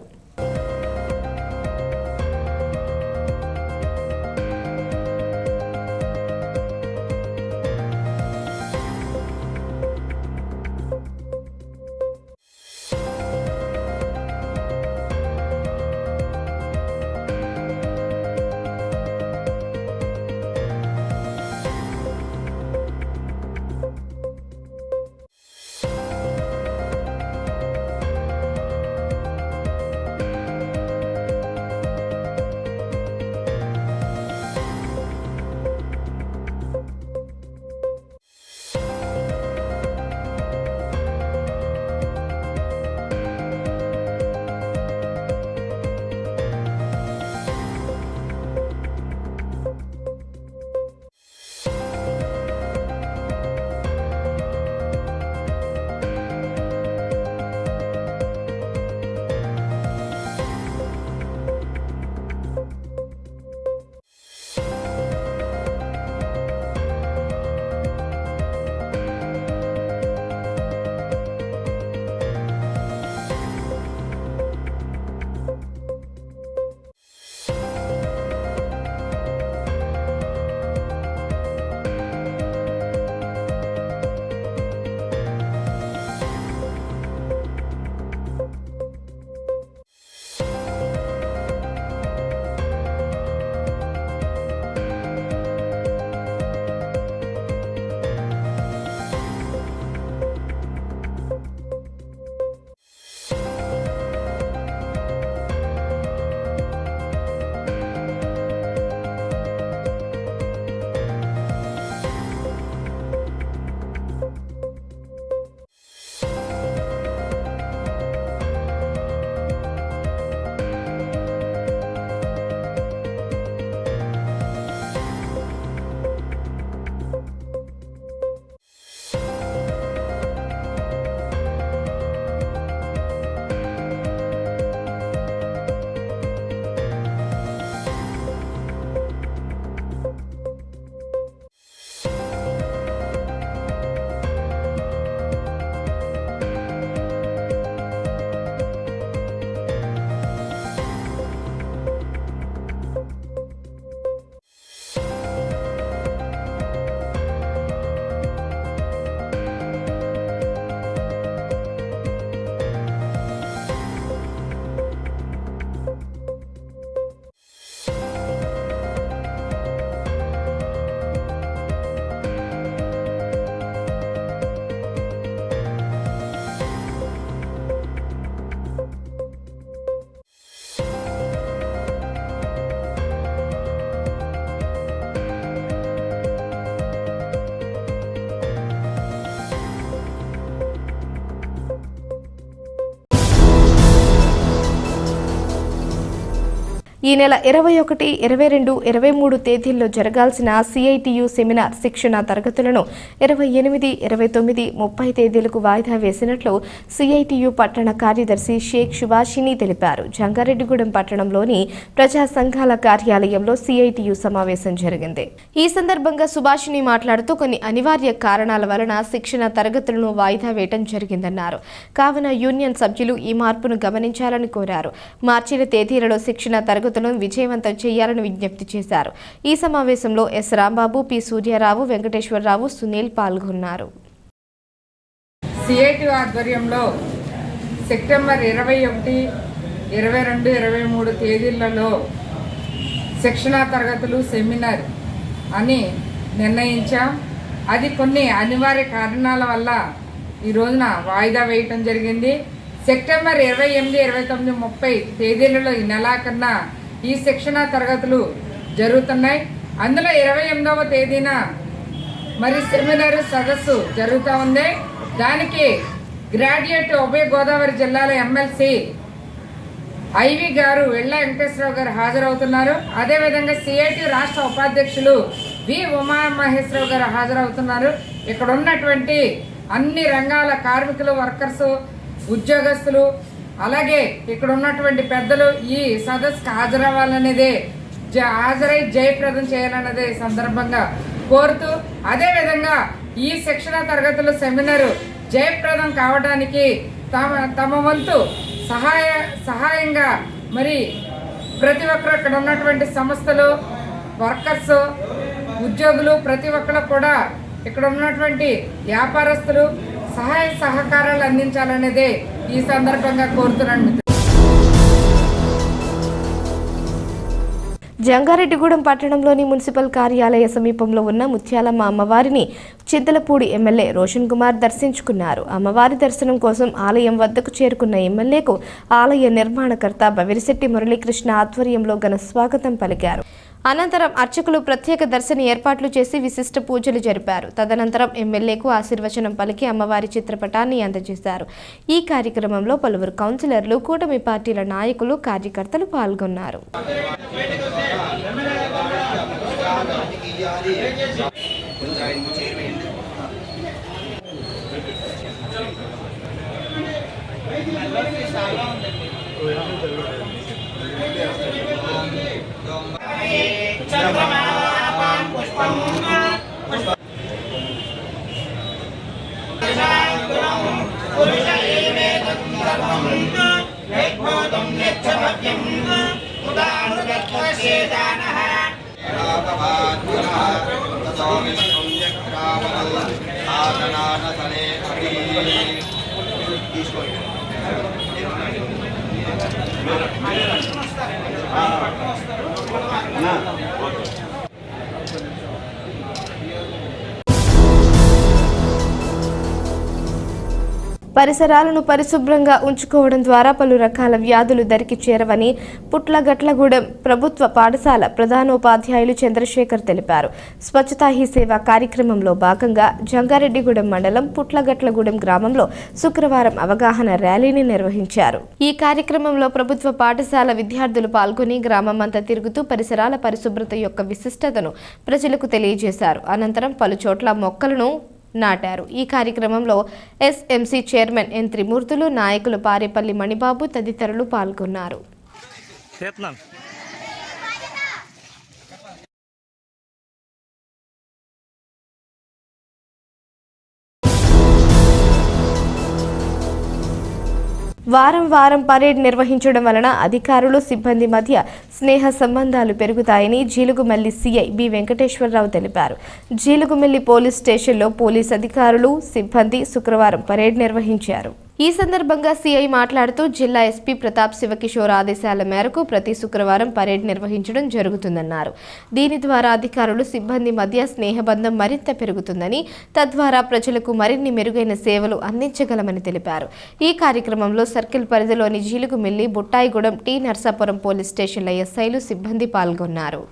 ఈ నెల 21, 22, 23 తేదీల్లో జరగాల్సిన సిఐటియు సెమినార్ శిక్షణ తరగతులను 28, 29, 30 తేదీలకు వాయిదా వేసినట్లు సిఐటియు పట్టణ కార్యదర్శి షేక్ సుభాషిని తెలిపారు. జంగారెడ్డిగూడెం పట్టణంలోని ప్రజా సంఘాల కార్యాలయంలో సిఐటియు సమావేశం జరిగింది. ఈ సందర్భంగా సుభాషిని మాట్లాడుతూ కొన్ని అనివార్య కారణాల వలన శిక్షణ తరగతులను వాయిదా వేయడం జరిగిందన్నారు. కావున యూనియన్ సభ్యులు ఈ మార్పును గమనించాలని కోరారు. మార్చిన తేదీలలో శిక్షణ తరగతులను విజయవంతం చేయాలని విజ్ఞప్తి చేశారు. ఈ సమావేశంలో ఎస్ రాంబాబు, పి సూర్యారావు, వెంకటేశ్వరరావు, సునీల్ పాల్గొన్నారు. సిఐటి ఆధ్వర్యంలో సెప్టెంబర్ 21, 22, 23 తేదీలలో శిక్షణా తరగతులు సెమినార్ అని నిర్ణయించాం. అది కొన్ని అనివార్య కారణాల వల్ల ఈ రోజున వాయిదా వేయటం జరిగింది. సెప్టెంబర్ 28, 29, 30 తేదీలలో ఈ నెలాఖరున ఈ శిక్షణా తరగతులు జరుగుతున్నాయి. అందులో 28వ తేదీన మరి సెమినార్ సదస్సు జరుగుతూ ఉంది. దానికి గ్రాడ్యుయేట్ ఉభయ గోదావరి జిల్లాల ఎమ్మెల్సీ ఐవి గారు, వెళ్ల వెంకటేశ్వరరావు గారు హాజరవుతున్నారు. అదేవిధంగా సిఐటి రాష్ట్ర ఉపాధ్యక్షులు వి ఉమామహేశ్వరరావు గారు హాజరవుతున్నారు. ఇక్కడ ఉన్నటువంటి అన్ని రంగాల కార్మికులు, వర్కర్స్, ఉద్యోగస్తులు, అలాగే ఇక్కడ ఉన్నటువంటి పెద్దలు ఈ సదస్సుకు హాజరై జయప్రదం చేయాలన్నదే సందర్భంగా కోరుతూ, అదేవిధంగా ఈ శిక్షణ తరగతుల సెమినార్ జయప్రదం కావడానికి తమ వంతు సహాయంగా మరి ప్రతి ఒక్కరు ఇక్కడ ఉన్నటువంటి సంస్థలు, వర్కర్స్, ఉద్యోగులు ప్రతి ఒక్కరు కూడా ఇక్కడ ఉన్నటువంటి వ్యాపారస్తులు సహాయ సహకారాలు అందించాలనేదే ఈ సందర్భంగా కోరుతున్నాను. జంగారెడ్డిగూడెం పట్టణంలోని మున్సిపల్ కార్యాలయ సమీపంలో ఉన్న ముత్యాలమ్మ అమ్మవారిని చింతలపూడి ఎమ్మెల్యే రోషన్ కుమార్ దర్శించుకున్నారు. అమ్మవారి దర్శనం కోసం ఆలయం వద్దకు చేరుకున్న ఎమ్మెల్యేకు ఆలయ నిర్మాణకర్త బవిరిశెట్టి మురళీకృష్ణ ఆధ్వర్యంలో ఘన స్వాగతం పలికారు. అనంతరం అర్చకులు ప్రత్యేక దర్శన ఏర్పాట్లు చేసి విశిష్ట పూజలు జరిపారు. తదనంతరం ఎమ్మెల్యేకు ఆశీర్వచనం పలికి అమ్మవారి చిత్రపటాన్ని అందజేశారు. ఈ కార్యక్రమంలో పలువురు కౌన్సిలర్లు, కూటమి పార్టీల నాయకులు, కార్యకర్తలు పాల్గొన్నారు. పరిసరాలను పరిశుభ్రంగా ఉంచుకోవడం ద్వారా పలు రకాల వ్యాధులు దరికి చేరవని పుట్లగట్లగూడెం ప్రభుత్వ పాఠశాల ప్రధానోపాధ్యాయులు చంద్రశేఖర్ తెలిపారు. స్వచ్ఛతా హీ సేవ కార్యక్రమంలో భాగంగా జంగారెడ్డిగూడెం మండలం పుట్లగట్లగూడెం గ్రామంలో శుక్రవారం అవగాహన ర్యాలీని నిర్వహించారు. ఈ కార్యక్రమంలో ప్రభుత్వ పాఠశాల విద్యార్థులు పాల్గొని గ్రామం అంతా తిరుగుతూ పరిసరాల పరిశుభ్రత యొక్క విశిష్టతను ప్రజలకు తెలియజేశారు. అనంతరం పలు చోట్ల మొక్కలను నాటారు. ఈ కార్యక్రమంలో ఎస్ఎంసీ చైర్మన్ ఎన్ త్రిమూర్తులు, నాయకులు పారేపల్లి మణిబాబు తదితరులు పాల్గొన్నారు. వారం వారం పరేడ్ నిర్వహించడం వలన అధికారులు, సిబ్బంది మధ్య స్నేహ సంబంధాలు పెరుగుతాయని జీలుగుమల్లి సీఐ బి వెంకటేశ్వరరావు తెలిపారు. జీలుగుమల్లి పోలీస్ స్టేషన్లో పోలీస్ అధికారులు, సిబ్బంది శుక్రవారం పరేడ్ నిర్వహించారు. ఈ సందర్భంగా సీఐ మాట్లాడుతూ జిల్లా ఎస్పీ ప్రతాప్ శివకిషోర్ ఆదేశాల మేరకు ప్రతి శుక్రవారం పరేడ్ నిర్వహించడం జరుగుతుందన్నారు. దీని ద్వారా అధికారులు, సిబ్బంది మధ్య స్నేహబంధం మరింత పెరుగుతుందని, తద్వారా ప్రజలకు మరిన్ని మెరుగైన సేవలు అందించగలమని తెలిపారు. ఈ కార్యక్రమంలో సర్కిల్ పరిధిలోని జీలుగుమిల్లి, బుట్టాయిగూడెం, టీ నర్సాపురం పోలీస్ స్టేషన్ల ఎస్ఐలు, సిబ్బంది పాల్గొన్నారు.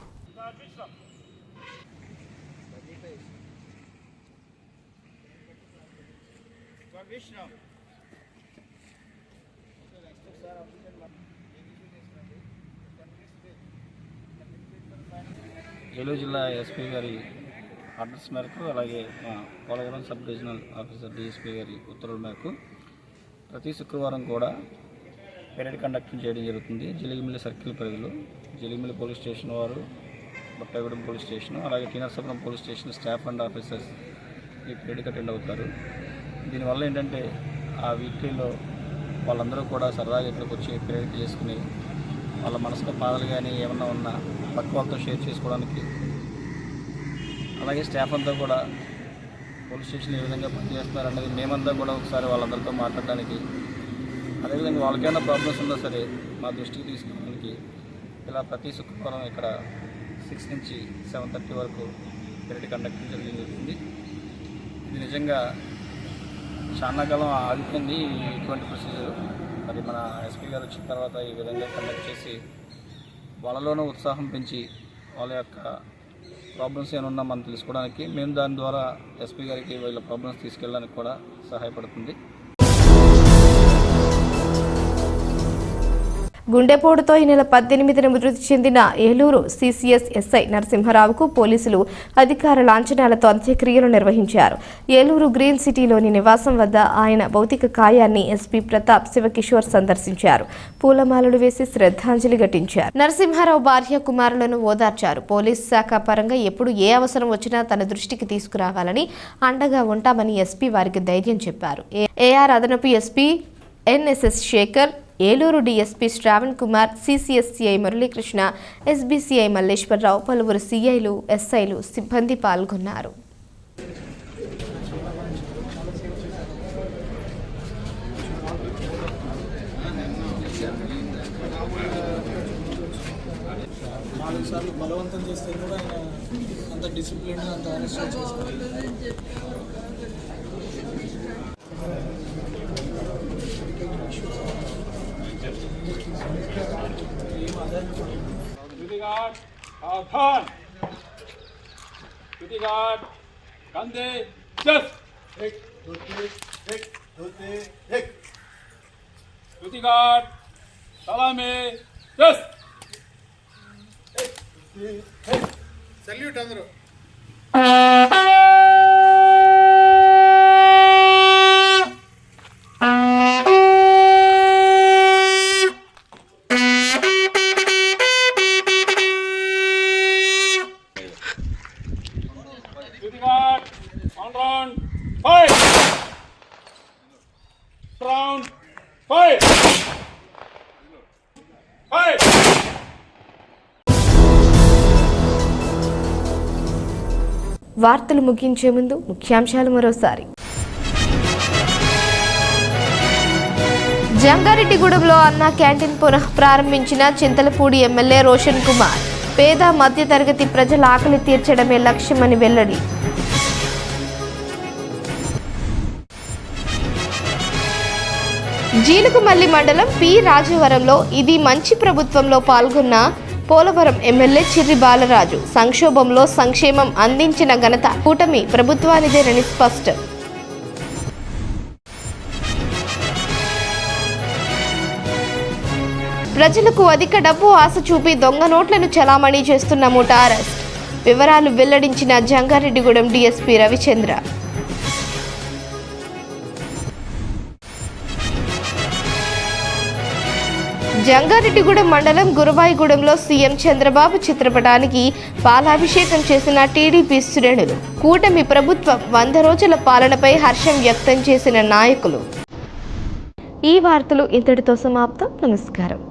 ఏలూరు జిల్లా ఎస్పీ గారి ఆర్డర్స్ మేరకు, అలాగే మా Polavaram sub divisional officer DSP గారి ఉత్తర్వుల మేరకు ప్రతి శుక్రవారం కూడా పెరేడ్ కండక్ట్ చేయడం జరుగుతుంది. జిలిగిమిల్లి సర్కిల్ పరిధిలో జిలిగిమిల్లి పోలీస్ స్టేషన్ వారు, బొట్టాయిగూడెం పోలీస్ స్టేషన్, అలాగే T Narasapuram police station staff and officers ఈ పెరేడ్కి అటెండ్ అవుతారు. దీనివల్ల ఏంటంటే ఆ వీక్లీలో వాళ్ళందరూ కూడా సరదాగా ఇక్కడికి వచ్చి పెరేడ్ చేసుకుని వాళ్ళ మనసులో బాధలు కానీ ఏమన్నా ఉన్నా పక్క వాళ్ళతో షేర్ చేసుకోవడానికి, అలాగే స్టాఫ్ అంతా కూడా పోలీస్ స్టేషన్ ఏ విధంగా పనిచేస్తున్నారు అన్నది మేమంతా కూడా ఒకసారి వాళ్ళందరితో మాట్లాడడానికి, అదేవిధంగా వాళ్ళకైనా ప్రాబ్లమ్స్ ఉన్నా సరే మా దృష్టికి తీసుకోవడానికి ఇలా ప్రతి శుక్రవారం ఇక్కడ 6 నుంచి 7:30 వరకు పెరేడ్ కండక్ట్ చేయడం జరుగుతుంది. ఇది నిజంగా చాలా కాలం ఆగిపోయింది ఇటువంటి ప్రొసీజర్. మరి మన ఎస్పీ గారు వచ్చిన తర్వాత ఈ విధంగా కండక్ట్ చేసి వాళ్ళలోనూ ఉత్సాహం పెంచి వాళ్ళ యొక్క ప్రాబ్లమ్స్ ఏమన్నా మనం తెలుసుకోవడానికి, మేము దాని ద్వారా ఎస్పీ గారికి వీళ్ళ ప్రాబ్లమ్స్ తీసుకెళ్ళడానికి కూడా సహాయపడుతుంది. గుండెపోటుతో ఈ నెల 18న మృతి చెందిన ఏలూరు సిసిఎస్ ఎస్ఐ నరసింహరావుకు పోలీసులు అధికార లాంఛనాలతో అంత్యక్రియలు నిర్వహించారు. ఏలూరు గ్రీన్ సిటీలోని నివాసం వద్ద ఆయన భౌతిక కాయాన్ని ఎస్పీ ప్రతాప్ శివకిషోర్ సందర్శించారు. పూలమాలలు వేసి శ్రద్ధాంజలి ఘటించారు. నరసింహారావు భార్య కుమారులను ఓదార్చారు. పోలీసు శాఖ పరంగా ఎప్పుడు ఏ అవసరం వచ్చినా తన దృష్టికి తీసుకురావాలని, అండగా ఉంటామని ఎస్పీ వారికి ధైర్యం చెప్పారు. ఏఆర్ అదనపు SP NSS Shekhar, Eluru DSP Shravan Kumar, CCS CI Muralikrishna, SB CI Malleswararao, పలువురు సిఐలు, ఎస్ఐలు, సిబ్బంది పాల్గొన్నారు. బలవంతం చేస్తే కూడా ఆయన అంత డిసిప్లిన్, అంత ఆనెస్ట్గా చేస్తారు. कंधे जस स्तुतिगार सलामे जस सल्यूट अंदरू వార్తలు ముగించే ముందు ముఖ్యాంశాలు మరోసారి. జంగారెడ్డిగూడెంలో అన్నా క్యాంటీన్ పునః ప్రారంభించిన చింతలపూడి ఎమ్మెల్యే రోషన్ కుమార్. పేద మధ్యతరగతి ప్రజల ఆకలి తీర్చడమే లక్ష్యమని వెల్లడి. జీలుగుమల్లి మండలం పి రాజవరంలో ఇది మంచి ప్రభుత్వంలో పాల్గొన్న పోలవరం ఎమ్మెల్యే చిర్రి బాలరాజు. సంక్షోభంలో సంక్షేమం అందించిన ఘనత కూటమి ప్రభుత్వానిదేనని స్పష్టం. ప్రజలకు అధిక డబ్బు ఆశ చూపి దొంగ నోట్లను చలామణి చేస్తున్న ముఠా అరెస్ట్. వివరాలు వెల్లడించిన జంగారెడ్డిగూడెం డీఎస్పీ రవిచంద్ర. జంగారెడ్డిగూడెం మండలం గురువాయిగూడెంలో సీఎం చంద్రబాబు చిత్రపటానికి పాలాభిషేకం చేసిన టీడీపీ శ్రేణులు. కూటమి ప్రభుత్వం 100 రోజుల పాలనపై హర్షం వ్యక్తం చేసిన నాయకులు. ఈ వార్తలు ఇంతటితో సమాప్తం. నమస్కారం.